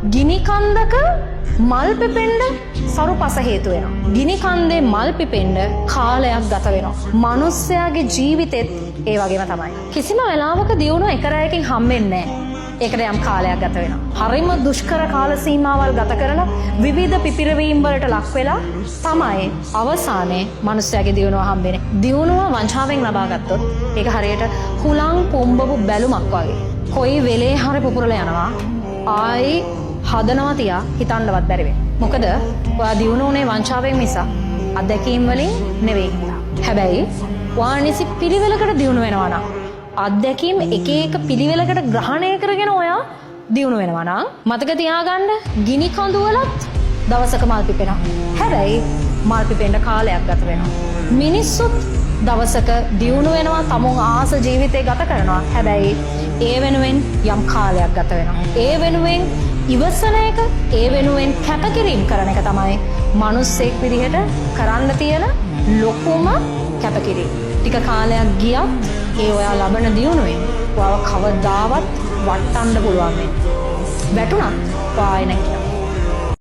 ගිනි කන්දක මල් පිපෙන්න සරු පස හේතු වෙනවා. ගිනි කන්දේ මල් පිපෙන්න කාලයක් ගත වෙනවා. මිනිස්යාගේ ජීවිතෙත් ඒ වගේම තමයි. කිසිම වෙලාවක දියුණුව එක රැයකින් හම්බෙන්නේ නැහැ. ඒකට යම් කාලයක් ගත වෙනවා. හරිම දුෂ්කර කාල සීමාවල් ගත කරලා විවිධ පිපිරවීම් වලට ලක් වෙලා තමයි අවසානයේ මිනිස්යාගේ දියුණුව හම්බෙන්නේ. දියුණුව වංචාවෙන් ලබා ගත්තොත් ඒක හරියට හුලං පොම්බපු බැලුමක් වගේ. කොයි වෙලේ හරි පුපුරලා යනවා. ආයි හදනවා තියා හිතන්නවත් බැරි වෙනවා. මොකද ඔයා දියුණුවනේ වංචාවෙන් මිස අත්දැකීම් වලින් නෙවෙයි. හැබැයි ඔයා නිසි පිළිවෙලකට දියුණු වෙනවා නම් අත්දැකීම් එක එක පිළිවෙලකට ග්‍රහණය කරගෙන ඔයා දියුණු වෙනවා නම් මතක තියාගන්න ගිනි කඳුවලත් දවසක මල් පිපෙනවා. හැබැයි මල් පිපෙන්න කාලයක් ගත වෙනවා. මිනිස්සුත් දවසක දියුණු වෙනවා, තමුන් ආස ජීවිතේ ගත කරනවා. හැබැයි ඒ වෙනුවෙන් යම් කාලයක් ගත වෙනවා. ඒ වෙනුවෙන් ඉවසන එක, ඒ වෙනුවෙන් කැපකිරීම කරන එක තමයි මිනිස්සෙක් විදිහට කරන්න තියෙන ලොකුම කැපකිරීම. ටික කාලයක් ගියත් ඒ ඔයා ලබන දියුණුවෙන් ඔයාව කවදාවත් වටන්න පුළුවන් වෙන්නේ. වැටුණත් ඔයා ආයෙ නැගිටිනවා.